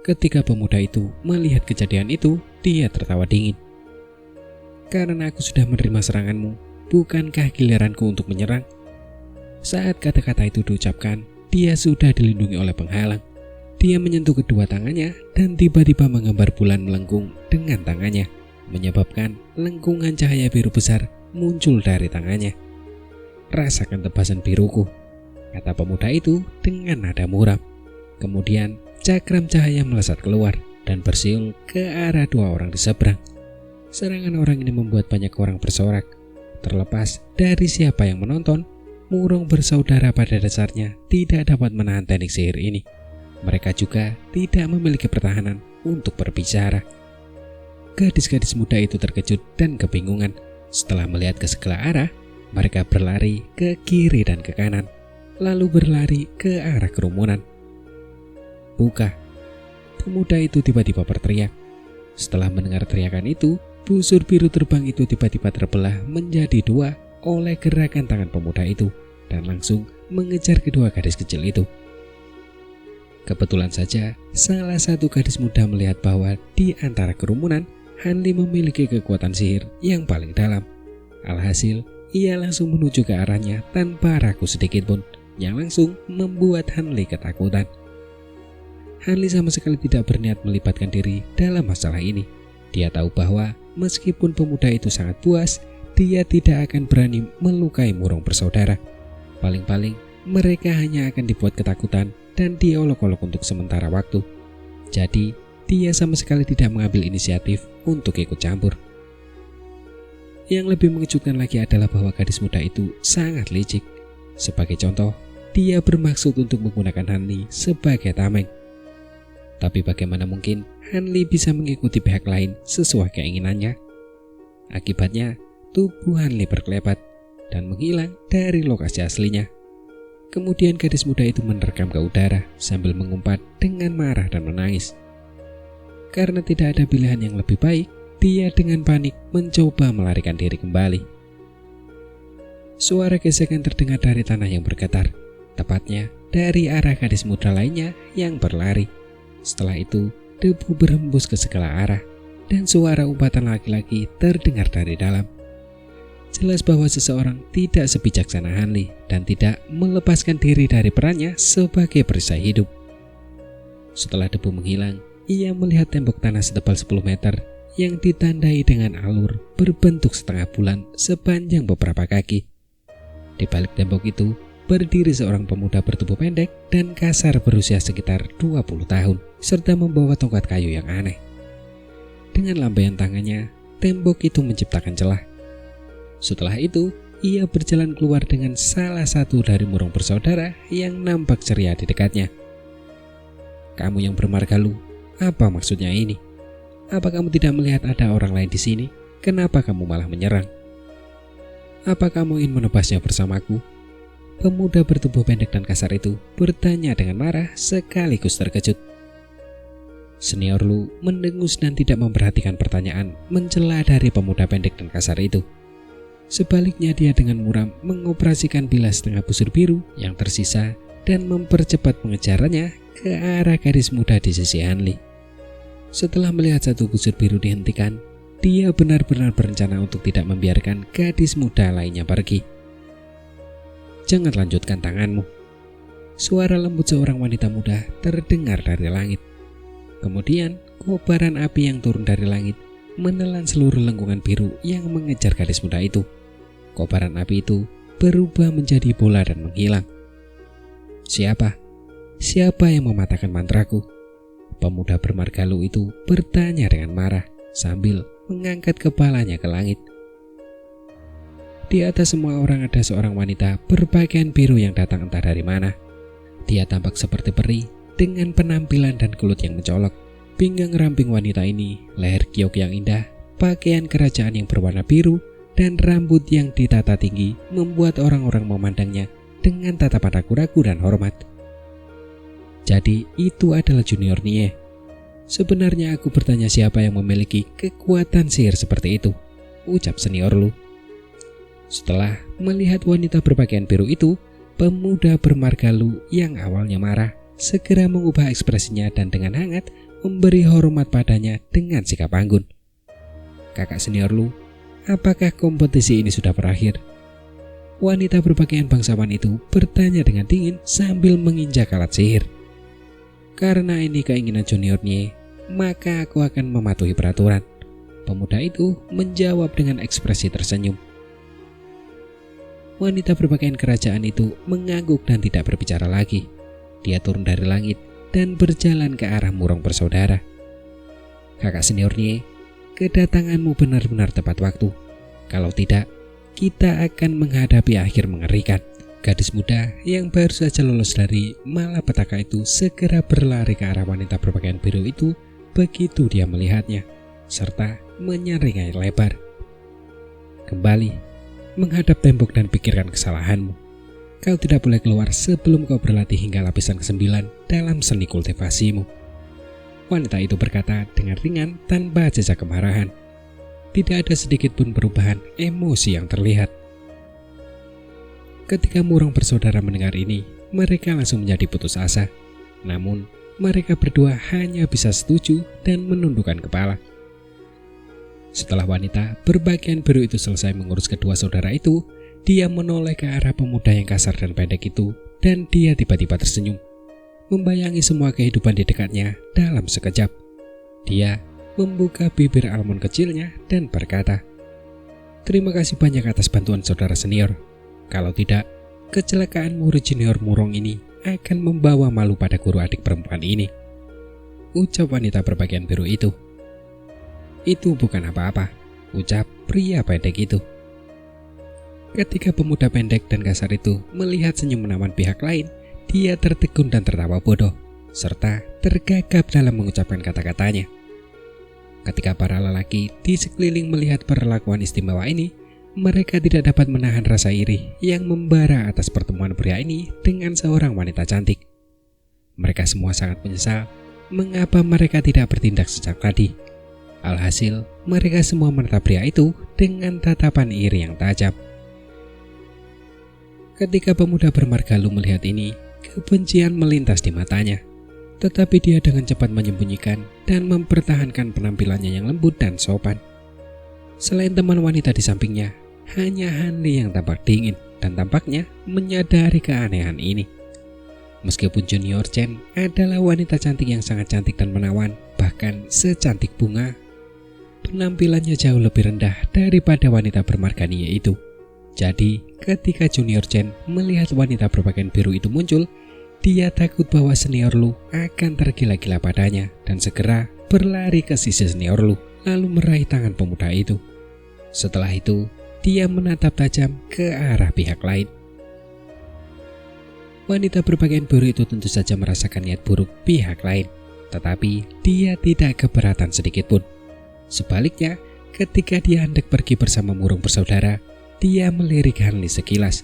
Ketika pemuda itu melihat kejadian itu, dia tertawa dingin. "Karena aku sudah menerima seranganmu, bukankah giliranku untuk menyerang?" Saat kata-kata itu diucapkan, dia sudah dilindungi oleh penghalang. Dia menyentuh kedua tangannya dan tiba-tiba menggambar bulan melengkung dengan tangannya, menyebabkan lengkungan cahaya biru besar muncul dari tangannya. "Rasakan tebasan biruku," kata pemuda itu dengan nada muram. Kemudian cakram cahaya melesat keluar dan bersiul ke arah dua orang di seberang. Serangan orang ini membuat banyak orang bersorak. Terlepas dari siapa yang menonton, murung bersaudara pada dasarnya tidak dapat menahan teknik sihir ini. Mereka juga tidak memiliki pertahanan untuk berbicara. Gadis-gadis muda itu terkejut dan kebingungan. Setelah melihat ke segala arah, mereka berlari ke kiri dan ke kanan, lalu berlari ke arah kerumunan. "Buka!" Pemuda itu tiba-tiba berteriak. Setelah mendengar teriakan itu, busur biru terbang itu tiba-tiba terbelah menjadi dua oleh gerakan tangan pemuda itu dan langsung mengejar kedua gadis kecil itu. Kebetulan saja, salah satu gadis muda melihat bahwa di antara kerumunan, Hanli memiliki kekuatan sihir yang paling dalam. Alhasil, ia langsung menuju ke arahnya tanpa ragu sedikit pun, yang langsung membuat Hanli ketakutan. Hanli sama sekali tidak berniat melibatkan diri dalam masalah ini. Dia tahu bahwa meskipun pemuda itu sangat puas, dia tidak akan berani melukai murung bersaudara. Paling-paling, mereka hanya akan dibuat ketakutan dan diolok-olok untuk sementara waktu. Jadi, dia sama sekali tidak mengambil inisiatif untuk ikut campur. Yang lebih mengejutkan lagi adalah bahwa gadis muda itu sangat licik. Sebagai contoh, dia bermaksud untuk menggunakan Hanli sebagai tameng. Tapi bagaimana mungkin Hanli bisa mengikuti pihak lain sesuai keinginannya? Akibatnya, tubuh Hanli berkelebat dan menghilang dari lokasi aslinya. Kemudian gadis muda itu menerkam ke udara sambil mengumpat dengan marah dan menangis. Karena tidak ada pilihan yang lebih baik, dia dengan panik mencoba melarikan diri kembali. Suara gesekan terdengar dari tanah yang bergetar, tepatnya dari arah gadis muda lainnya yang berlari. Setelah itu, debu berhembus ke segala arah dan suara umpatan laki-laki terdengar dari dalam. Jelas bahwa seseorang tidak sebijaksana Hanli dan tidak melepaskan diri dari perannya sebagai perisai hidup. Setelah debu menghilang, ia melihat tembok tanah setebal 10 meter yang ditandai dengan alur berbentuk setengah bulan sepanjang beberapa kaki. Di balik tembok itu berdiri seorang pemuda bertubuh pendek dan kasar berusia sekitar 20 tahun serta membawa tongkat kayu yang aneh. Dengan lambaian tangannya, tembok itu menciptakan celah. Setelah itu, ia berjalan keluar dengan salah satu dari murung bersaudara yang nampak ceria di dekatnya. "Kamu yang bermargalu, apa maksudnya ini? Apa kamu tidak melihat ada orang lain di sini? Kenapa kamu malah menyerang? Apa kamu ingin menebasnya bersamaku?" Pemuda bertubuh pendek dan kasar itu bertanya dengan marah sekaligus terkejut. Senior Lu mendengus dan tidak memperhatikan pertanyaan mencela dari pemuda pendek dan kasar itu. Sebaliknya dia dengan muram mengoperasikan bilas setengah busur biru yang tersisa dan mempercepat pengejarannya ke arah gadis muda di sisi Hanli. Setelah melihat satu busur biru dihentikan, dia benar-benar berencana untuk tidak membiarkan gadis muda lainnya pergi. "Jangan lanjutkan tanganmu." Suara lembut seorang wanita muda terdengar dari langit. Kemudian kobaran api yang turun dari langit menelan seluruh lengkungan biru yang mengejar gadis muda itu. Kobaran api itu berubah menjadi bola dan menghilang. Siapa yang mematahkan mantraku?" Pemuda bermargalu itu bertanya dengan marah sambil mengangkat kepalanya ke langit. Di atas semua orang ada seorang wanita berpakaian biru yang datang entah dari mana. Dia tampak seperti peri dengan penampilan dan kulit yang mencolok. Pinggang ramping wanita ini, leher giok yang indah, pakaian kerajaan yang berwarna biru, dan rambut yang ditata tinggi membuat orang-orang memandangnya dengan tatapan ragu-ragu dan hormat. "Jadi itu adalah Junior Nie. Sebenarnya aku bertanya siapa yang memiliki kekuatan sihir seperti itu," ucap Senior Lu. Setelah melihat wanita berpakaian biru itu, pemuda bermargalu yang awalnya marah segera mengubah ekspresinya dan dengan hangat memberi hormat padanya dengan sikap anggun. "Kakak senior Lu, apakah kompetisi ini sudah berakhir?" Wanita berpakaian bangsawan itu bertanya dengan dingin sambil menginjak alat sihir. "Karena ini keinginan juniornya, maka aku akan mematuhi peraturan." Pemuda itu menjawab dengan ekspresi tersenyum. Wanita berpakaian kerajaan itu mengangguk dan tidak berbicara lagi. Dia turun dari langit dan berjalan ke arah Murong bersaudara. "Kakak seniornya, kedatanganmu benar-benar tepat waktu. Kalau tidak, kita akan menghadapi akhir mengerikan." Gadis muda yang baru saja lolos dari malapetaka itu segera berlari ke arah wanita berpakaian biru itu begitu dia melihatnya, serta menyeringai lebar. "Kembali, menghadap tembok dan pikirkan kesalahanmu. Kau tidak boleh keluar sebelum kau berlatih hingga lapisan ke-9 dalam seni kultivasimu." Wanita itu berkata dengan ringan tanpa jejak kemarahan. Tidak ada sedikit pun perubahan emosi yang terlihat. Ketika Murong bersaudara mendengar ini, mereka langsung menjadi putus asa. Namun, mereka berdua hanya bisa setuju dan menundukkan kepala. Setelah wanita berpakaian biru itu selesai mengurus kedua saudara itu, dia menoleh ke arah pemuda yang kasar dan pendek itu, dan dia tiba-tiba tersenyum, membayangi semua kehidupan di dekatnya dalam sekejap. Dia membuka bibir almond kecilnya dan berkata, "Terima kasih banyak atas bantuan saudara senior. Kalau tidak, kecelakaan murid junior Murong ini akan membawa malu pada guru adik perempuan ini," ucap wanita berpakaian biru itu. "Itu bukan apa-apa," ucap pria pendek itu. Ketika pemuda pendek dan kasar itu melihat senyum menawan pihak lain, dia tertegun dan tertawa bodoh, serta tergagap dalam mengucapkan kata-katanya. Ketika para lelaki di sekeliling melihat perlakuan istimewa ini, mereka tidak dapat menahan rasa iri yang membara atas pertemuan pria ini dengan seorang wanita cantik. Mereka semua sangat menyesal mengapa mereka tidak bertindak sejak tadi. Alhasil, mereka semua menatap pria itu dengan tatapan iri yang tajam. Ketika pemuda bermargalu melihat ini, kebencian melintas di matanya. Tetapi dia dengan cepat menyembunyikan dan mempertahankan penampilannya yang lembut dan sopan. Selain teman wanita di sampingnya, hanya Hanli yang tampak dingin dan tampaknya menyadari keanehan ini. Meskipun Junior Chen adalah wanita cantik yang sangat cantik dan menawan, bahkan secantik bunga, penampilannya jauh lebih rendah daripada wanita bermargania itu. Jadi, ketika Junior Chen melihat wanita berpakaian biru itu muncul, dia takut bahwa senior Lu akan tergila-gila padanya dan segera berlari ke sisi senior Lu, lalu meraih tangan pemuda itu. Setelah itu, dia menatap tajam ke arah pihak lain. Wanita berpakaian biru itu tentu saja merasakan niat buruk pihak lain, tetapi dia tidak keberatan sedikit pun. Sebaliknya, ketika dia hendak pergi bersama Murong bersaudara, dia melirik Hanli sekilas.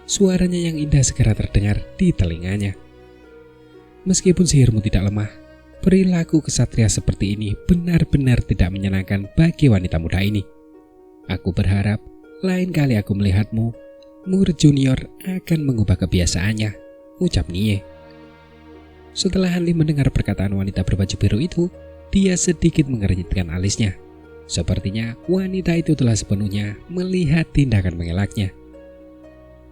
Suaranya yang indah segera terdengar di telinganya. "Meskipun sihirmu tidak lemah, perilaku kesatria seperti ini benar-benar tidak menyenangkan bagi wanita muda ini. Aku berharap lain kali aku melihatmu, murid junior akan mengubah kebiasaannya," ucap Nie. Setelah Hanli mendengar perkataan wanita berbaju biru itu, dia sedikit mengernyitkan alisnya. Sepertinya wanita itu telah sepenuhnya melihat tindakan mengelaknya.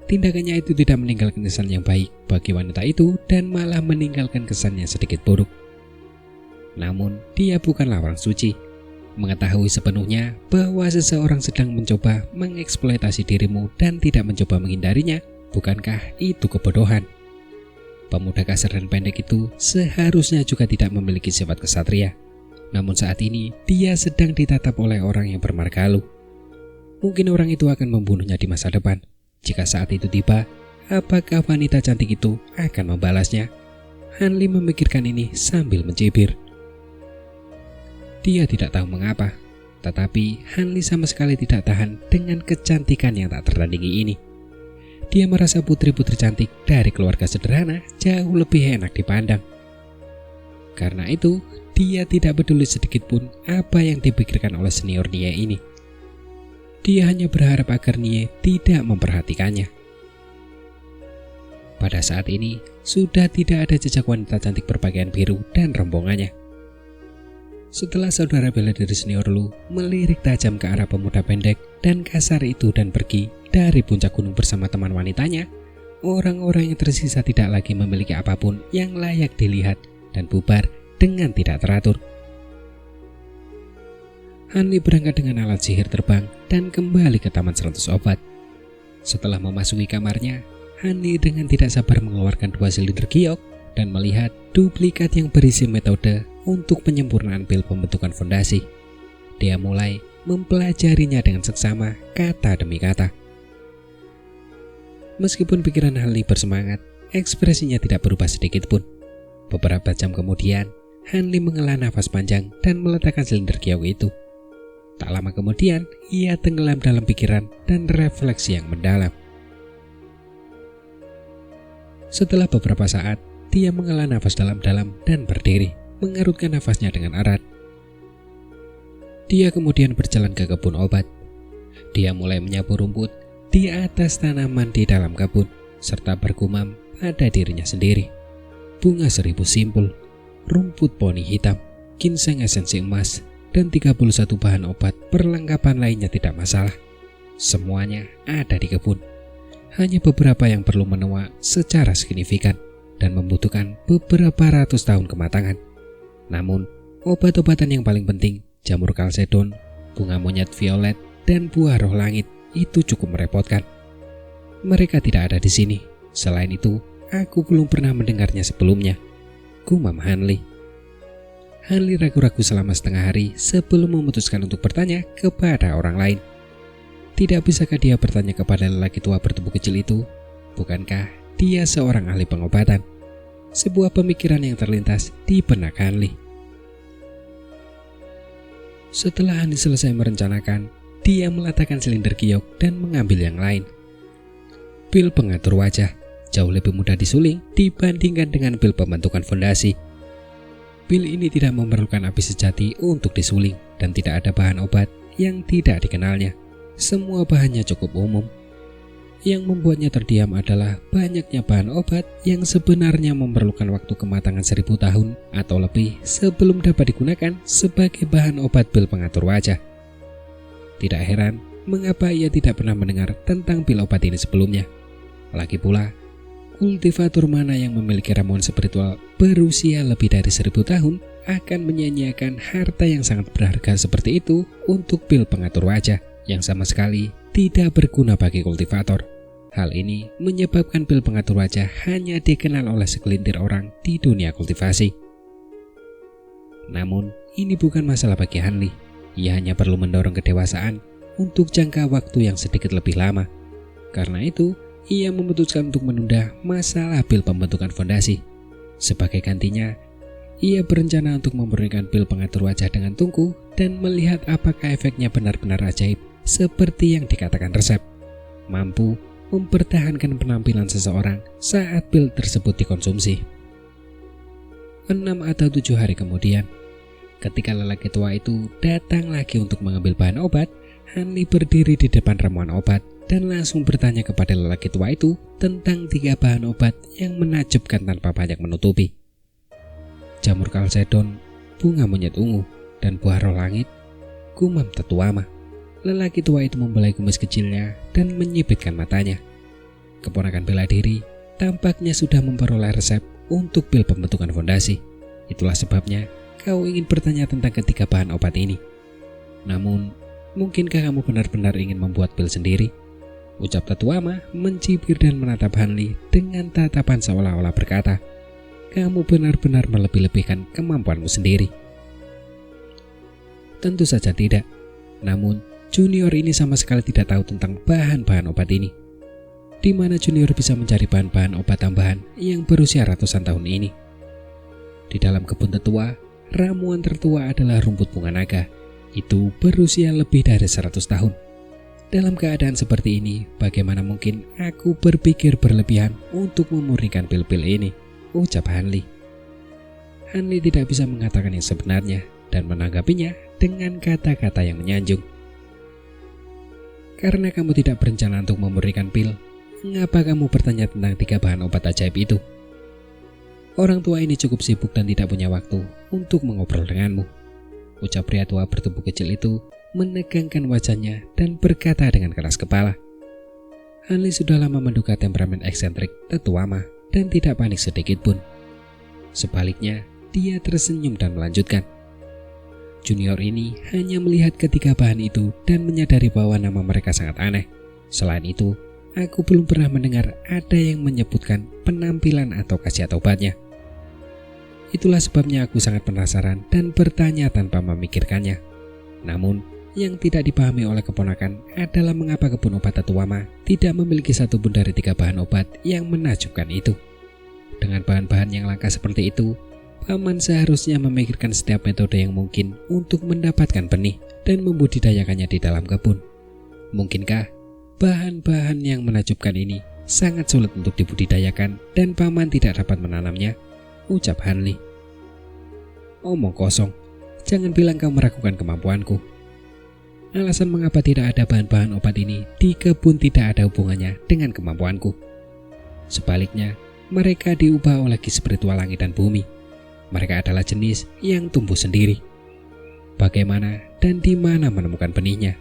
Tindakannya itu tidak meninggalkan kesan yang baik bagi wanita itu dan malah meninggalkan kesan yang sedikit buruk. Namun, dia bukanlah orang suci. Mengetahui sepenuhnya bahwa seseorang sedang mencoba mengeksploitasi dirimu dan tidak mencoba menghindarinya, bukankah itu kebodohan? Pemuda kasar dan pendek itu seharusnya juga tidak memiliki sifat kesatria. Namun saat ini, dia sedang ditatap oleh orang yang bermargalu. Mungkin orang itu akan membunuhnya di masa depan. Jika saat itu tiba, apakah wanita cantik itu akan membalasnya? Hanli memikirkan ini sambil mencibir. Dia tidak tahu mengapa, tetapi Hanli sama sekali tidak tahan dengan kecantikan yang tak tertandingi ini. Dia merasa putri-putri cantik dari keluarga sederhana jauh lebih enak dipandang. Karena itu, dia tidak peduli sedikit pun apa yang dipikirkan oleh senior Nie ini. Dia hanya berharap agar Nie tidak memperhatikannya. Pada saat ini, sudah tidak ada jejak wanita cantik berpakaian biru dan rombongannya. Setelah saudara bela diri senior Lu melirik tajam ke arah pemuda pendek dan kasar itu dan pergi dari puncak gunung bersama teman wanitanya, orang-orang yang tersisa tidak lagi memiliki apapun yang layak dilihat dan bubar dengan tidak teratur. Hanli berangkat dengan alat sihir terbang dan kembali ke Taman 100 Obat. Setelah memasuki kamarnya, Hanli dengan tidak sabar mengeluarkan 2 silinder giok dan melihat duplikat yang berisi metode untuk penyempurnaan pil pembentukan fondasi. Dia mulai mempelajarinya dengan seksama kata demi kata. Meskipun pikiran Hanli bersemangat, ekspresinya tidak berubah sedikit pun. Beberapa jam kemudian, Hanli menghela nafas panjang dan meletakkan silinder giok itu. Tak lama kemudian, ia tenggelam dalam pikiran dan refleksi yang mendalam. Setelah beberapa saat, dia menghela nafas dalam-dalam dan berdiri, mengerutkan nafasnya dengan erat. Dia kemudian berjalan ke kebun obat. Dia mulai menyapu rumput di atas tanaman di dalam kebun, serta bergumam pada dirinya sendiri. Bunga 1000 simpul, rumput poni hitam, ginseng esensi emas, dan 31 bahan obat perlengkapan lainnya tidak masalah. Semuanya ada di kebun. Hanya beberapa yang perlu menua secara signifikan dan membutuhkan beberapa ratus tahun kematangan. Namun, obat-obatan yang paling penting, jamur kalsedon, bunga monyet violet, dan buah roh langit itu cukup merepotkan. Mereka tidak ada di sini. Selain itu, aku belum pernah mendengarnya sebelumnya, gumam Hanli. Hanli ragu-ragu selama setengah hari sebelum memutuskan untuk bertanya kepada orang lain. Tidak bisakah dia bertanya kepada lelaki tua bertubuh kecil itu? Bukankah dia seorang ahli pengobatan? Sebuah pemikiran yang terlintas di benak Hanli. Setelah Hanli selesai merencanakan, dia meletakkan silinder giok dan mengambil yang lain. Pil pengatur wajah jauh lebih mudah disuling dibandingkan dengan pil pembentukan fondasi. Pil ini tidak memerlukan api sejati untuk disuling dan tidak ada bahan obat yang tidak dikenalnya. Semua bahannya cukup umum. Yang membuatnya terdiam adalah banyaknya bahan obat yang sebenarnya memerlukan waktu kematangan 1000 tahun atau lebih sebelum dapat digunakan sebagai bahan obat pil pengatur wajah. Tidak heran mengapa ia tidak pernah mendengar tentang pil obat ini sebelumnya. Lagi pula, kultivator mana yang memiliki ramuan spiritual berusia lebih dari 1000 tahun akan menyia-nyiakan harta yang sangat berharga seperti itu untuk pil pengatur wajah yang sama sekali tidak berguna bagi kultivator. Hal ini menyebabkan pil pengatur wajah hanya dikenal oleh segelintir orang di dunia kultivasi. Namun, ini bukan masalah bagi Hanli. Ia hanya perlu mendorong kedewasaan untuk jangka waktu yang sedikit lebih lama. Karena itu, ia memutuskan untuk menunda masalah pil pembentukan fondasi. Sebagai gantinya, ia berencana untuk memberikan pil pengatur wajah dengan tungku dan melihat apakah efeknya benar-benar ajaib seperti yang dikatakan resep, mampu mempertahankan penampilan seseorang saat pil tersebut dikonsumsi. 6 atau 7 hari kemudian, ketika lelaki tua itu datang lagi untuk mengambil bahan obat, Hanli berdiri di depan ramuan obat dan langsung bertanya kepada lelaki tua itu tentang 3 bahan obat yang menakjubkan tanpa banyak menutupi. Jamur kalsedon, bunga monyet ungu, dan buah roh langit, gumam Tetuama. Lelaki tua itu membelai kumis kecilnya dan menyipitkan matanya. Keponakan bela diri tampaknya sudah memperoleh resep untuk pil pembentukan fondasi. Itulah sebabnya kau ingin bertanya tentang ketiga bahan obat ini. Namun, mungkinkah kamu benar-benar ingin membuat pil sendiri? Ucap Tetuama mencibir dan menatap Hanli dengan tatapan seolah-olah berkata, kamu benar-benar melebih-lebihkan kemampuanmu sendiri. Tentu saja tidak. Namun, junior ini sama sekali tidak tahu tentang bahan-bahan obat ini. Di mana junior bisa mencari bahan-bahan obat tambahan yang berusia ratusan tahun ini? Di dalam kebun tetua, ramuan tertua adalah rumput bunga naga. Itu berusia lebih dari 100 tahun. Dalam keadaan seperti ini, bagaimana mungkin aku berpikir berlebihan untuk memurnikan pil-pil ini? Ucap Hanli. Hanli tidak bisa mengatakan yang sebenarnya dan menanggapinya dengan kata-kata yang menyanjung. Karena kamu tidak berencana untuk memurnikan pil, mengapa kamu bertanya tentang 3 bahan obat ajaib itu? Orang tua ini cukup sibuk dan tidak punya waktu untuk mengobrol denganmu. ucap pria tua bertubuh kecil itu menegangkan wajahnya dan berkata dengan keras kepala. Hanli sudah lama menduga temperamen eksentrik tetua Ma dan tidak panik sedikit pun. Sebaliknya, dia tersenyum dan melanjutkan. Junior ini hanya melihat ketiga bahan itu dan menyadari bahwa nama mereka sangat aneh. Selain itu, aku belum pernah mendengar ada yang menyebutkan penampilan atau khasiat obatnya. Itulah sebabnya aku sangat penasaran dan bertanya tanpa memikirkannya. Namun, yang tidak dipahami oleh keponakan adalah mengapa kebun obat tetua Ma tidak memiliki satupun dari 3 bahan obat yang menakjubkan itu. Dengan bahan-bahan yang langka seperti itu, Paman seharusnya memikirkan setiap metode yang mungkin untuk mendapatkan benih dan membudidayakannya di dalam kebun. Mungkinkah bahan-bahan yang menakjubkan ini sangat sulit untuk dibudidayakan dan Paman tidak dapat menanamnya? Ucap Hanli. Omong kosong, jangan bilang kau meragukan kemampuanku. Alasan mengapa tidak ada bahan-bahan obat ini di kebun tidak ada hubungannya dengan kemampuanku. Sebaliknya, mereka diubah oleh ki spiritual langit dan bumi. Mereka adalah jenis yang tumbuh sendiri. Bagaimana dan di mana menemukan benihnya?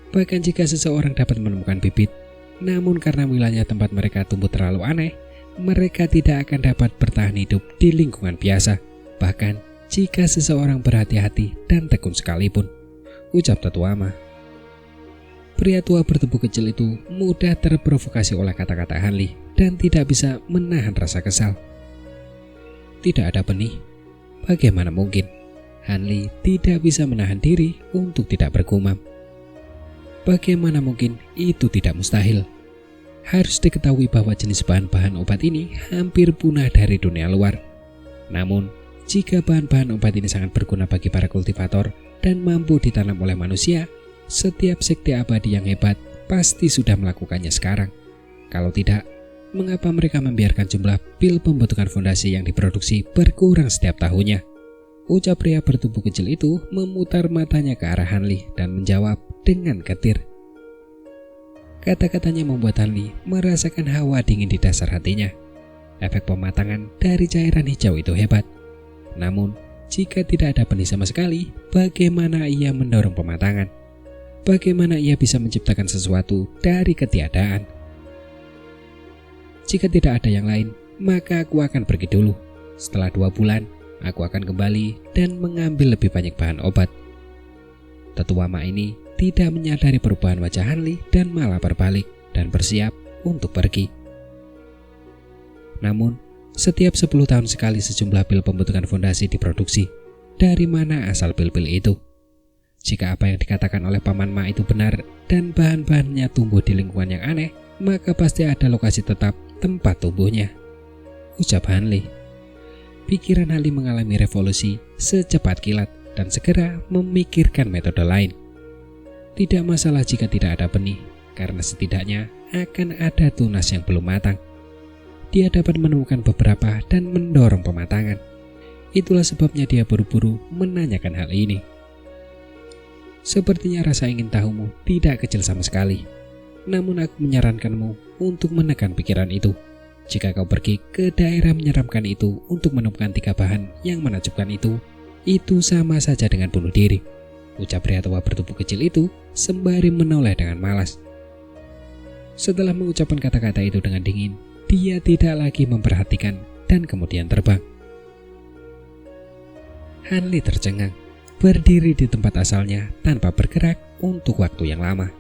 Bahkan jika seseorang dapat menemukan bibit, namun karena wilayah tempat mereka tumbuh terlalu aneh, mereka tidak akan dapat bertahan hidup di lingkungan biasa. Bahkan jika seseorang berhati-hati dan tekun sekalipun, ucap tetua Ma. Pria tua bertubuh kecil itu mudah terprovokasi oleh kata-kata Hanli dan tidak bisa menahan rasa kesal. Tidak ada benih. Bagaimana mungkin? Hanli tidak bisa menahan diri untuk tidak bergumam. Bagaimana mungkin? Itu tidak mustahil. Harus diketahui bahwa jenis bahan-bahan obat ini hampir punah dari dunia luar. Namun, jika bahan-bahan obat ini sangat berguna bagi para kultivator dan mampu ditanam oleh manusia, setiap sekte abadi yang hebat pasti sudah melakukannya sekarang. Kalau tidak, mengapa mereka membiarkan jumlah pil pembentukan fondasi yang diproduksi berkurang setiap tahunnya? Ucap pria bertubuh kecil itu memutar matanya ke arah Hanli dan menjawab dengan getir. Kata-katanya membuat Hanli merasakan hawa dingin di dasar hatinya. Efek pematangan dari cairan hijau itu hebat. Namun, jika tidak ada benih sama sekali, bagaimana ia mendorong pematangan? Bagaimana ia bisa menciptakan sesuatu dari ketiadaan? Jika tidak ada yang lain, maka aku akan pergi dulu. Setelah 2 bulan, aku akan kembali dan mengambil lebih banyak bahan obat. Tetua Ma ini tidak menyadari perubahan wajah Hanli dan malah berbalik dan bersiap untuk pergi. Namun, setiap 10 tahun sekali sejumlah pil pembentukan fondasi diproduksi. Dari mana asal pil-pil itu? Jika apa yang dikatakan oleh Paman Ma itu benar dan bahan-bahannya tumbuh di lingkungan yang aneh, maka pasti ada lokasi tetap tempat tumbuhnya, ucap Hanli. Pikiran Hanli mengalami revolusi secepat kilat dan segera memikirkan metode lain. Tidak masalah jika tidak ada benih, karena setidaknya akan ada tunas yang belum matang. Dia dapat menemukan beberapa dan mendorong pematangan. Itulah sebabnya dia buru-buru menanyakan hal ini. Sepertinya rasa ingin tahumu tidak kecil sama sekali. Namun aku menyarankanmu untuk menekan pikiran itu. Jika kau pergi ke daerah menyeramkan itu untuk menemukan 3 bahan yang menakjubkan itu sama saja dengan bunuh diri, ucap pria tua bertubuh kecil itu sembari menoleh dengan malas. Setelah mengucapkan kata-kata itu dengan dingin, dia tidak lagi memperhatikan dan kemudian terbang. Hanli tercengang, berdiri di tempat asalnya tanpa bergerak untuk waktu yang lama.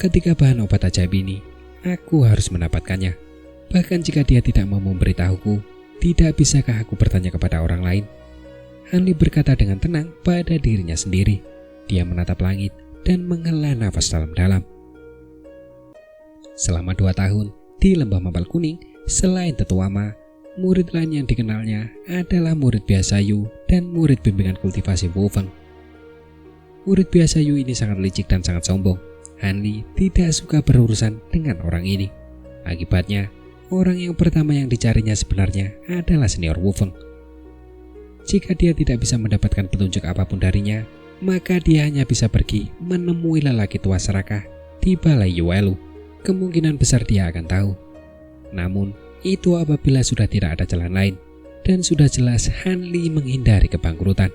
Ketika bahan obat ajaib ini, aku harus mendapatkannya. Bahkan jika dia tidak mau memberitahuku, tidak bisakah aku bertanya kepada orang lain? Hanli berkata dengan tenang pada dirinya sendiri. Dia menatap langit dan menghela nafas dalam-dalam. Selama 2 tahun di Lembah Mapal Kuning, selain Tetua Ma, murid lain yang dikenalnya adalah murid biasa Yu dan murid bimbingan kultivasi Wufeng. Murid biasa Yu ini sangat licik dan sangat sombong. Hanli tidak suka berurusan dengan orang ini. Akibatnya, orang yang pertama yang dicarinya sebenarnya adalah senior Wufeng. Jika dia tidak bisa mendapatkan petunjuk apapun darinya, maka dia hanya bisa pergi menemui lelaki tua serakah di balai Yuelu. Kemungkinan besar dia akan tahu. Namun, itu apabila sudah tidak ada jalan lain. dan sudah jelas Hanli menghindari kebangkrutan.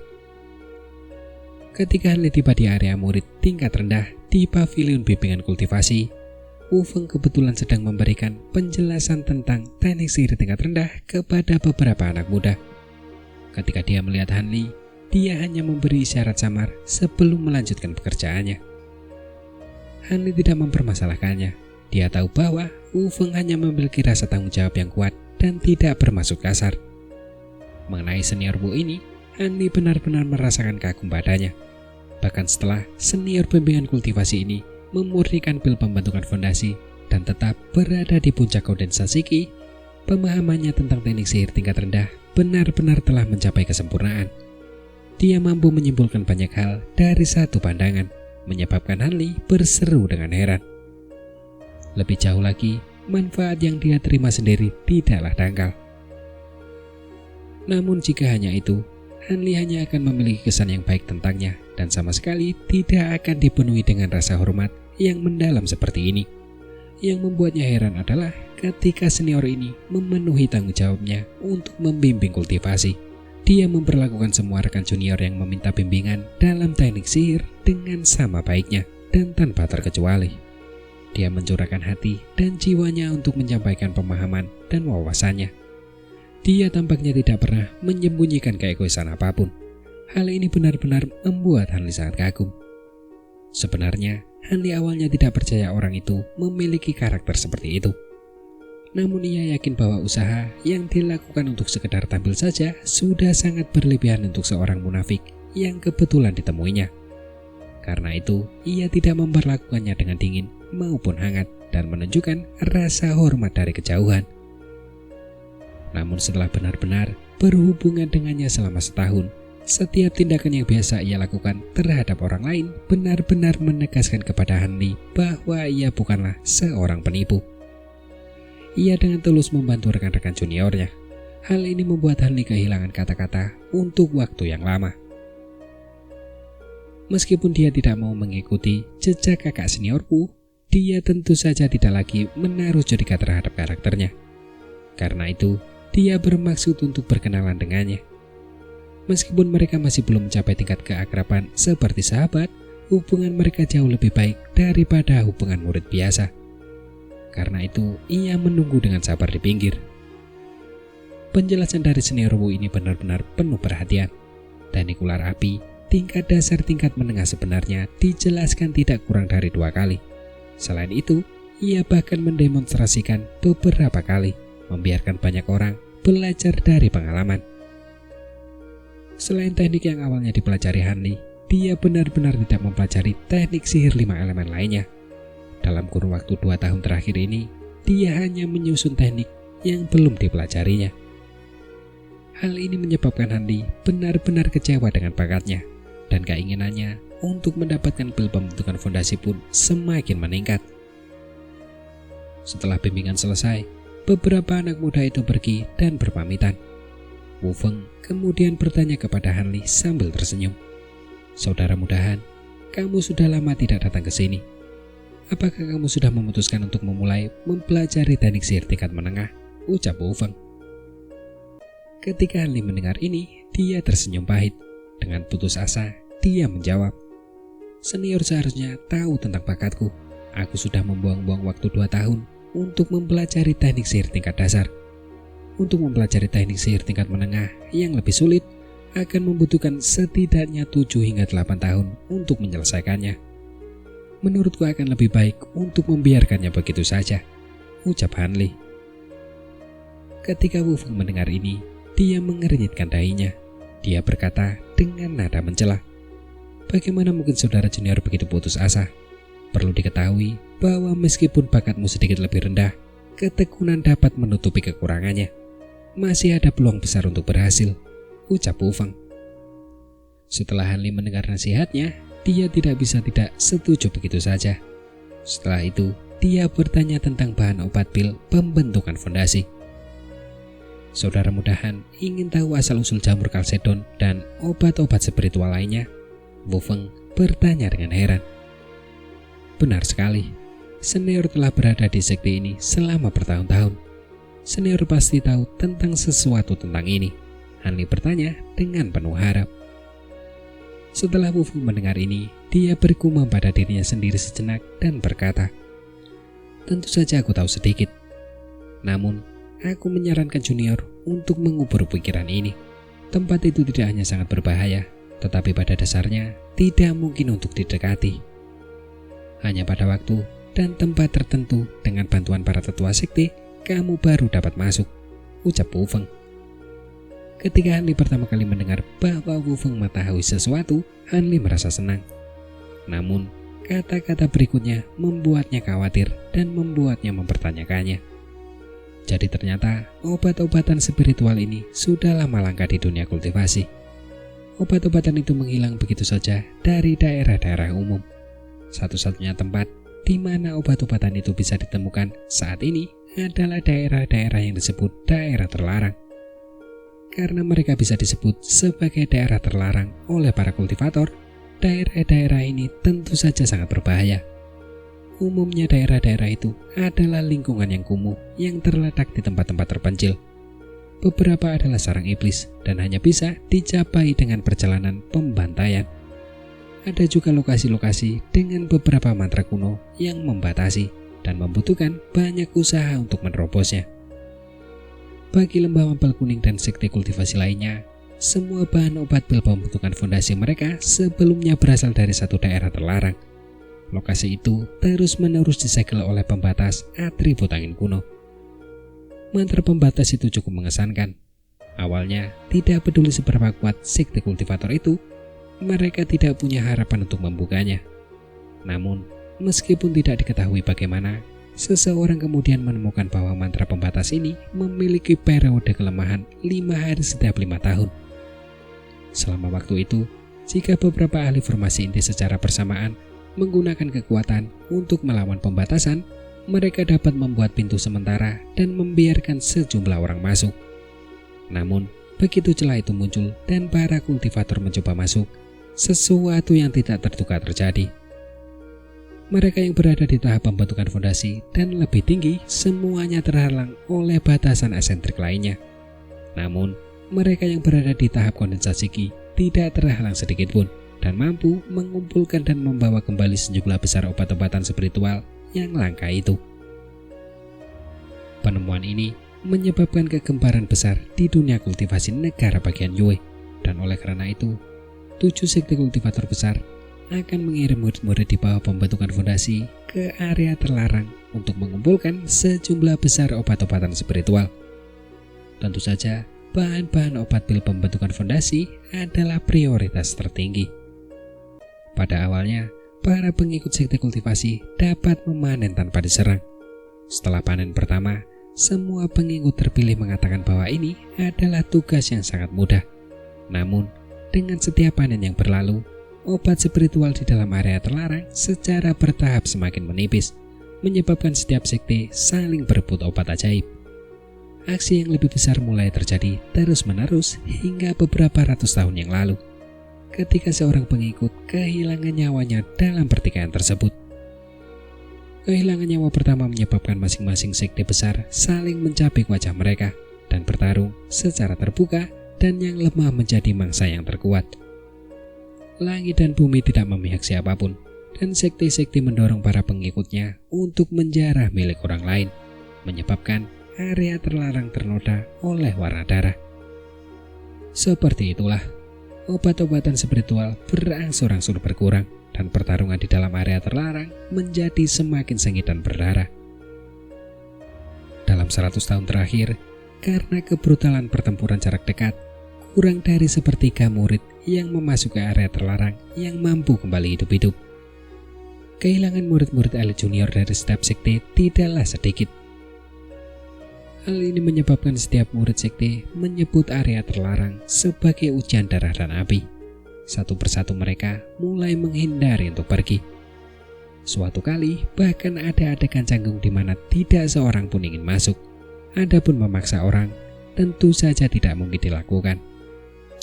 Ketika Hanli tiba di area murid tingkat rendah di pavilion bimbingan kultivasi, Wu Feng kebetulan sedang memberikan penjelasan tentang teknik sihir tingkat rendah kepada beberapa anak muda. Ketika dia melihat Hanli, dia hanya memberi isyarat samar sebelum melanjutkan pekerjaannya. Hanli tidak mempermasalahkannya. Dia tahu bahwa Wu Feng hanya memiliki rasa tanggung jawab yang kuat dan tidak bermaksud kasar. Mengenai senior Wu ini, Hanli benar-benar merasakan kagum padanya. Bahkan setelah senior bimbingan kultivasi ini memurnikan pil pembentukan fondasi dan tetap berada di puncak kondensasi Qi, pemahamannya tentang teknik sihir tingkat rendah benar-benar telah mencapai kesempurnaan. Dia mampu menyimpulkan banyak hal dari satu pandangan, menyebabkan Hanli berseru dengan heran. Lebih jauh lagi, manfaat yang dia terima sendiri tidaklah dangkal. Namun jika hanya itu, Hanli hanya akan memiliki kesan yang baik tentangnya dan sama sekali tidak akan dipenuhi dengan rasa hormat yang mendalam seperti ini. Yang membuatnya heran adalah ketika senior ini memenuhi tanggung jawabnya untuk membimbing kultivasi. Dia memperlakukan semua rekan junior yang meminta bimbingan dalam teknik sihir dengan sama baiknya dan tanpa terkecuali. Dia mencurahkan hati dan jiwanya untuk menyampaikan pemahaman dan wawasannya. Dia tampaknya tidak pernah menyembunyikan keegoisan apapun. Hal ini benar-benar membuat Hanli sangat kagum. Sebenarnya, Hanli awalnya tidak percaya orang itu memiliki karakter seperti itu. Namun ia yakin bahwa usaha yang dilakukan untuk sekedar tampil saja sudah sangat berlebihan untuk seorang munafik yang kebetulan ditemuinya. Karena itu, ia tidak memperlakukannya dengan dingin maupun hangat dan menunjukkan rasa hormat dari kejauhan. Namun setelah benar-benar berhubungan dengannya selama setahun, setiap tindakan yang biasa ia lakukan terhadap orang lain benar-benar menegaskan kepada Hanli bahwa ia bukanlah seorang penipu. Ia dengan tulus membantu rekan-rekan juniornya. Hal ini membuat Hanli kehilangan kata-kata untuk waktu yang lama. Meskipun dia tidak mau mengikuti jejak kakak seniorku, dia tentu saja tidak lagi menaruh curiga terhadap karakternya. Karena itu, dia bermaksud untuk berkenalan dengannya. Meskipun mereka masih belum mencapai tingkat keakraban seperti sahabat, hubungan mereka jauh lebih baik daripada hubungan murid biasa. Karena itu, ia menunggu dengan sabar di pinggir. Penjelasan dari senior Wu ini benar-benar penuh perhatian. Teknik ular api, tingkat dasar tingkat menengah sebenarnya dijelaskan tidak kurang dari 2 kali. Selain itu, ia bahkan mendemonstrasikan beberapa kali, membiarkan banyak orang belajar dari pengalaman. Selain teknik yang awalnya dipelajari Hanli, dia benar-benar tidak mempelajari teknik sihir 5 elemen lainnya. Dalam kurun waktu 2 tahun terakhir ini, dia hanya menyusun teknik yang belum dipelajarinya. Hal ini menyebabkan Hanli benar-benar kecewa dengan bakatnya, dan keinginannya untuk mendapatkan pil pembentukan fondasi pun semakin meningkat. Setelah bimbingan selesai, beberapa anak muda itu pergi dan berpamitan. Wu Feng kemudian bertanya kepada Hanli sambil tersenyum, "Saudara mudahan, kamu sudah lama tidak datang ke sini. Apakah kamu sudah memutuskan untuk memulai mempelajari teknik sihir tingkat menengah?" ucap Wu Feng. Ketika Hanli mendengar ini, dia tersenyum pahit. Dengan putus asa, dia menjawab, "Senior seharusnya tahu tentang bakatku. Aku sudah membuang-buang waktu 2 tahun untuk mempelajari teknik sihir tingkat dasar. Untuk mempelajari teknik sihir tingkat menengah yang lebih sulit, akan membutuhkan setidaknya 7 hingga 8 tahun untuk menyelesaikannya. Menurutku akan lebih baik untuk membiarkannya begitu saja," ucap Hanli. Ketika Wu Feng mendengar ini, dia mengernyitkan dahinya. Dia berkata dengan nada mencela, "Bagaimana mungkin saudara junior begitu putus asa? Perlu diketahui bahwa meskipun bakatmu sedikit lebih rendah, ketekunan dapat menutupi kekurangannya. Masih ada peluang besar untuk berhasil," ucap Wu Feng. Setelah Hanli mendengar nasihatnya, dia tidak bisa tidak setuju begitu saja. Setelah itu, dia bertanya tentang bahan obat pil pembentukan fondasi. "Saudara mudahan ingin tahu asal-usul jamur kalsedon dan obat-obat spiritual lainnya?" Wu Feng bertanya dengan heran. Benar sekali, senior telah berada di sekte ini selama bertahun-tahun. senior pasti tahu tentang sesuatu tentang ini. Hanli bertanya dengan penuh harap. Setelah Wu Feng mendengar ini, dia bergumam pada dirinya sendiri sejenak dan berkata, tentu saja aku tahu sedikit. Namun, aku menyarankan junior untuk mengubur pikiran ini. Tempat itu tidak hanya sangat berbahaya, tetapi pada dasarnya tidak mungkin untuk didekati. Hanya pada waktu dan tempat tertentu dengan bantuan para tetua sekte, kamu baru dapat masuk, ucap Wu Feng. Ketika Hanli pertama kali mendengar bahwa Wu Feng mengetahui sesuatu, Hanli merasa senang. Namun, kata-kata berikutnya membuatnya khawatir dan membuatnya mempertanyakannya. Jadi ternyata obat-obatan spiritual ini sudah lama langka di dunia kultivasi. Obat-obatan itu menghilang begitu saja dari daerah-daerah umum. Satu-satunya tempat di mana obat-obatan itu bisa ditemukan saat ini adalah daerah-daerah yang disebut daerah terlarang. Karena mereka bisa disebut sebagai daerah terlarang oleh para kultivator, daerah-daerah ini tentu saja sangat berbahaya. Umumnya daerah-daerah itu adalah lingkungan yang kumuh yang terletak di tempat-tempat terpencil. Beberapa adalah sarang iblis dan hanya bisa dicapai dengan perjalanan pembantaian. Ada juga lokasi-lokasi dengan beberapa mantra kuno yang membatasi dan membutuhkan banyak usaha untuk menerobosnya. Bagi lembah mempel kuning dan sekte kultivasi lainnya, semua bahan obat pil pembentukan fondasi mereka sebelumnya berasal dari satu daerah terlarang. Lokasi itu terus-menerus disegel oleh pembatas atribut angin kuno. Mantra pembatas itu cukup mengesankan. Awalnya tidak peduli seberapa kuat sekte kultivator itu, mereka tidak punya harapan untuk membukanya. Namun, meskipun tidak diketahui bagaimana, seseorang kemudian menemukan bahwa mantra pembatas ini memiliki periode kelemahan 5 hari setiap 5 tahun. Selama waktu itu, jika beberapa ahli formasi inti secara bersamaan menggunakan kekuatan untuk melawan pembatasan, mereka dapat membuat pintu sementara dan membiarkan sejumlah orang masuk. Namun, begitu celah itu muncul dan para kultivator mencoba masuk, sesuatu yang tidak terduga terjadi. Mereka yang berada di tahap pembentukan fondasi dan lebih tinggi semuanya terhalang oleh batasan esentrik lainnya. Namun, mereka yang berada di tahap kondensasi Qi tidak terhalang sedikit pun dan mampu mengumpulkan dan membawa kembali sejumlah besar obat-obatan spiritual yang langka itu. Penemuan ini menyebabkan kegemparan besar di dunia kultivasi negara bagian Yue, dan oleh karena itu, 7 sekte kultivator besar akan mengirim murid-murid di bawah pembentukan fondasi ke area terlarang untuk mengumpulkan sejumlah besar obat-obatan spiritual. Tentu saja, bahan-bahan obat pil pembentukan fondasi adalah prioritas tertinggi. Pada awalnya, para pengikut sekte kultivasi dapat memanen tanpa diserang. Setelah panen pertama, semua pengikut terpilih mengatakan bahwa ini adalah tugas yang sangat mudah. Namun, dengan setiap panen yang berlalu, obat spiritual di dalam area terlarang secara bertahap semakin menipis, menyebabkan setiap sekte saling berebut obat ajaib. Aksi yang lebih besar mulai terjadi terus-menerus hingga beberapa ratus tahun yang lalu, ketika seorang pengikut kehilangan nyawanya dalam pertikaian tersebut. Kehilangan nyawa pertama menyebabkan masing-masing sekte besar saling mencabik wajah mereka dan bertarung secara terbuka, dan yang lemah menjadi mangsa yang terkuat. Langit dan bumi tidak memihak siapapun, dan sekte-sekte mendorong para pengikutnya untuk menjarah milik orang lain, menyebabkan area terlarang ternoda oleh warna darah. Seperti itulah, obat-obatan spiritual berangsur-angsur berkurang dan pertarungan di dalam area terlarang menjadi semakin sengit dan berdarah. Dalam 100 tahun terakhir, karena kebrutalan pertempuran jarak dekat, kurang dari sepertiga murid yang memasuki area terlarang yang mampu kembali hidup-hidup. Kehilangan murid-murid elit junior dari setiap sekte tidaklah sedikit. Hal ini menyebabkan setiap murid sekte menyebut area terlarang sebagai ujian darah dan api. Satu persatu mereka mulai menghindari untuk pergi. Suatu kali bahkan ada adegan canggung di mana tidak seorang pun ingin masuk. Adapun memaksa orang tentu saja tidak mungkin dilakukan.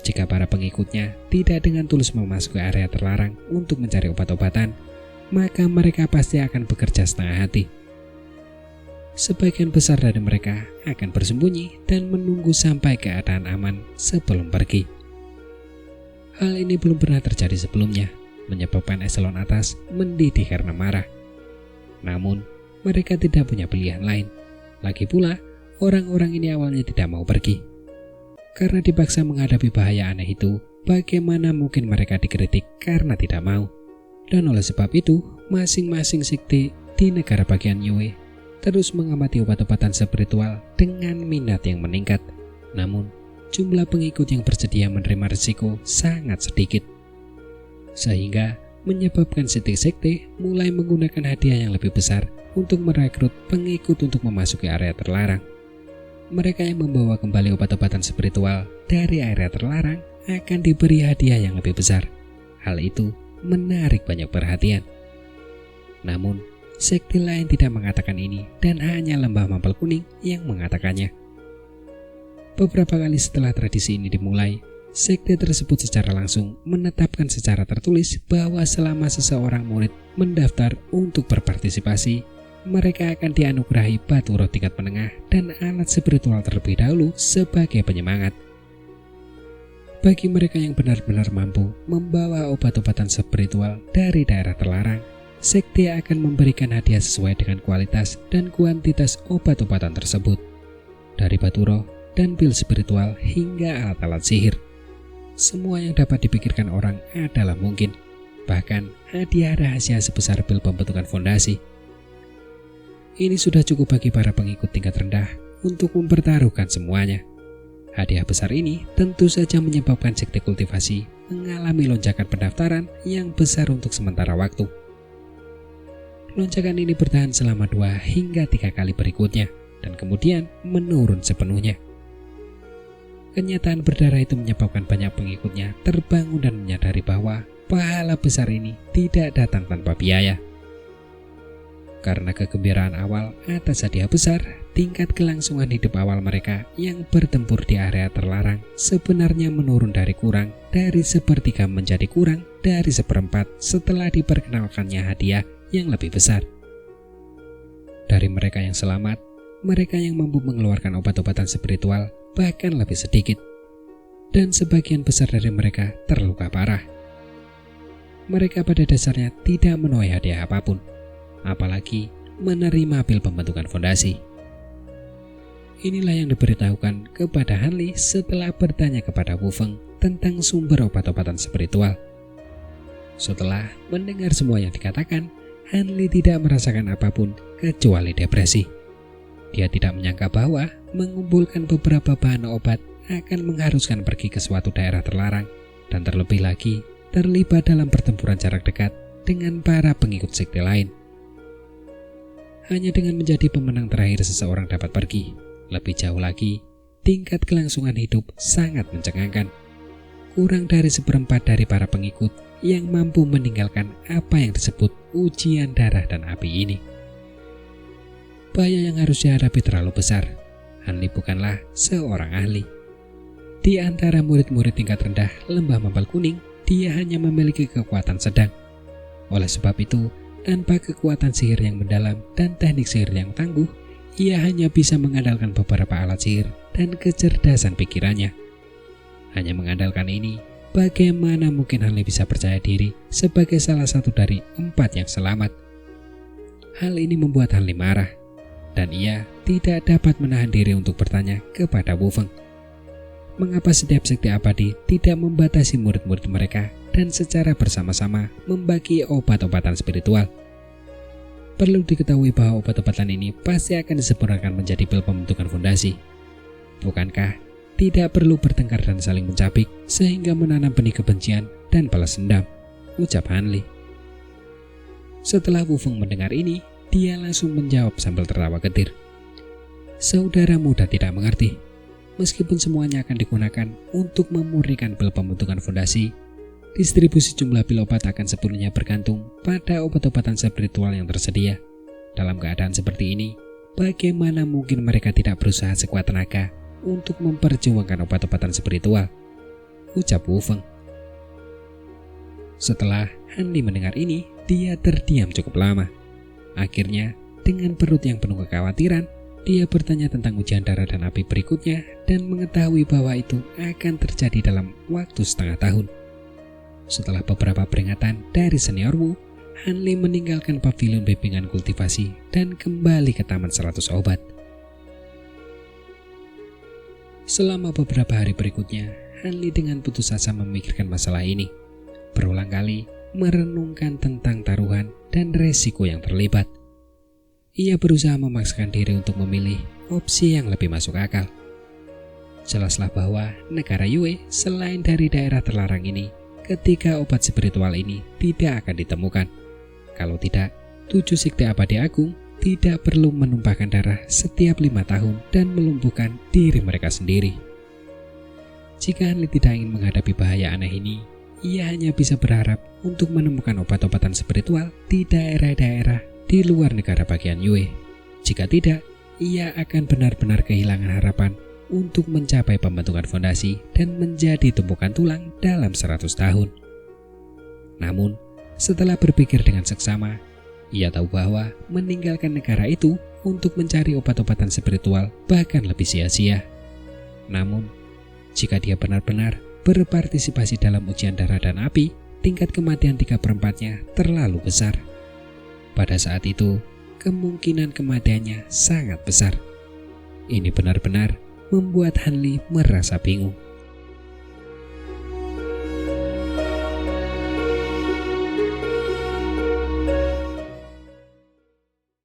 Jika para pengikutnya tidak dengan tulus memasuki area terlarang untuk mencari obat-obatan, maka mereka pasti akan bekerja setengah hati. sebagian besar dari mereka akan bersembunyi dan menunggu sampai keadaan aman sebelum pergi. Hal ini belum pernah terjadi sebelumnya, menyebabkan eselon atas mendidih karena marah. Namun, mereka tidak punya pilihan lain. Lagi pula, orang-orang ini awalnya tidak mau pergi. Karena dipaksa menghadapi bahaya aneh itu, bagaimana mungkin mereka dikritik karena tidak mau? Dan oleh sebab itu, masing-masing sekte di negara bagian Yue terus mengamati obat-obatan spiritual dengan minat yang meningkat. Namun, jumlah pengikut yang bersedia menerima risiko sangat sedikit. Sehingga menyebabkan sekte-sekte mulai menggunakan hadiah yang lebih besar untuk merekrut pengikut untuk memasuki area terlarang. Mereka yang membawa kembali obat-obatan spiritual dari area terlarang akan diberi hadiah yang lebih besar. Hal itu menarik banyak perhatian. Namun, sekte lain tidak mengatakan ini dan hanya Lembah Mampal Kuning yang mengatakannya. Beberapa kali setelah tradisi ini dimulai, sekte tersebut secara langsung menetapkan secara tertulis bahwa selama seseorang murid mendaftar untuk berpartisipasi, mereka akan dianugerahi batu roh tingkat menengah dan alat spiritual terlebih dahulu sebagai penyemangat. Bagi mereka yang benar-benar mampu membawa obat-obatan spiritual dari daerah terlarang, sekte akan memberikan hadiah sesuai dengan kualitas dan kuantitas obat-obatan tersebut, dari batu roh dan pil spiritual hingga alat-alat sihir. Semua yang dapat dipikirkan orang adalah mungkin, bahkan hadiah rahasia sebesar pil pembentukan fondasi. Ini sudah cukup bagi para pengikut tingkat rendah untuk mempertaruhkan semuanya. Hadiah besar ini tentu saja menyebabkan sekte kultivasi mengalami lonjakan pendaftaran yang besar untuk sementara waktu. Lonjakan ini bertahan selama 2 hingga 3 kali berikutnya dan kemudian menurun sepenuhnya. Kenyataan berdarah itu menyebabkan banyak pengikutnya terbangun dan menyadari bahwa pahala besar ini tidak datang tanpa biaya. Karena kegembiraan awal atas hadiah besar, tingkat kelangsungan hidup awal mereka yang bertempur di area terlarang sebenarnya menurun dari kurang dari sepertiga menjadi kurang dari seperempat setelah diperkenalkannya hadiah yang lebih besar. Dari mereka yang selamat, mereka yang mampu mengeluarkan obat-obatan spiritual bahkan lebih sedikit, dan sebagian besar dari mereka terluka parah. Mereka pada dasarnya tidak menuai hadiah apapun, apalagi menerima pil pembentukan fondasi. Inilah yang diberitahukan kepada Hanli setelah bertanya kepada Wu Feng tentang sumber obat-obatan spiritual. Setelah mendengar semua yang dikatakan, Hanli tidak merasakan apapun kecuali depresi. Dia tidak menyangka bahwa mengumpulkan beberapa bahan obat akan mengharuskan pergi ke suatu daerah terlarang dan terlebih lagi terlibat dalam pertempuran jarak dekat dengan para pengikut sekte lain. Hanya dengan menjadi pemenang terakhir seseorang dapat pergi. Lebih jauh lagi, tingkat kelangsungan hidup sangat mencengangkan. Kurang dari seperempat dari para pengikut yang mampu meninggalkan apa yang disebut ujian darah dan api ini. Bahaya yang harus dihadapi terlalu besar. Hanli bukanlah seorang ahli. Di antara murid-murid tingkat rendah Lembah Mampal Kuning, dia hanya memiliki kekuatan sedang. Oleh sebab itu, tanpa kekuatan sihir yang mendalam dan teknik sihir yang tangguh, ia hanya bisa mengandalkan beberapa alat sihir dan kecerdasan pikirannya. Hanya mengandalkan ini, bagaimana mungkin Hanli bisa percaya diri sebagai salah satu dari 4 yang selamat? Hal ini membuat Hanli marah, dan ia tidak dapat menahan diri untuk bertanya kepada Wu Feng. Mengapa setiap sekte abadi tidak membatasi murid-murid mereka dan secara bersama-sama membagi obat-obatan spiritual? Perlu diketahui bahwa obat-obatan ini pasti akan disempurnakan menjadi pil pembentukan fondasi. Bukankah tidak perlu bertengkar dan saling mencabik sehingga menanam benih kebencian dan balas dendam? Ucap Hanli. Setelah Wu Feng mendengar ini, dia langsung menjawab sambil tertawa getir. Saudara muda tidak mengerti. Meskipun semuanya akan digunakan untuk memurnikan pil pembentukan fondasi, distribusi jumlah pil obat akan sepenuhnya bergantung pada obat-obatan spiritual yang tersedia. Dalam keadaan seperti ini, bagaimana mungkin mereka tidak berusaha sekuat tenaga untuk memperjuangkan obat-obatan spiritual? Ucap Wu Feng. Setelah Hanli mendengar ini, dia terdiam cukup lama. Akhirnya, dengan perut yang penuh kekhawatiran, dia bertanya tentang ujian darah dan api berikutnya dan mengetahui bahwa itu akan terjadi dalam waktu setengah tahun. Setelah beberapa peringatan dari senior Wu, Hanli meninggalkan pavilion bimbingan kultivasi dan kembali ke Taman 100 Obat. Selama beberapa hari berikutnya, Hanli dengan putus asa memikirkan masalah ini. Berulang kali merenungkan tentang taruhan dan resiko yang terlibat. Ia berusaha memaksakan diri untuk memilih opsi yang lebih masuk akal. Jelaslah bahwa negara Yue selain dari daerah terlarang ini, ketika obat spiritual ini tidak akan ditemukan. Kalau tidak, 7 sekte abadi agung tidak perlu menumpahkan darah setiap 5 tahun dan melumpuhkan diri mereka sendiri. Jika Hanli tidak ingin menghadapi bahaya aneh ini, ia hanya bisa berharap untuk menemukan obat-obatan spiritual di daerah-daerah di luar negara bagian Yue. Jika tidak, ia akan benar-benar kehilangan harapan untuk mencapai pembentukan fondasi dan menjadi tumpukan tulang dalam 100 tahun. Namun, setelah berpikir dengan seksama, ia tahu bahwa meninggalkan negara itu untuk mencari obat-obatan spiritual bahkan lebih sia-sia. Namun, jika dia benar-benar berpartisipasi dalam ujian darah dan api, tingkat kematian 3/4-nya terlalu besar. Pada saat itu, kemungkinan kematiannya sangat besar. Ini benar-benar membuat Hanli merasa bingung.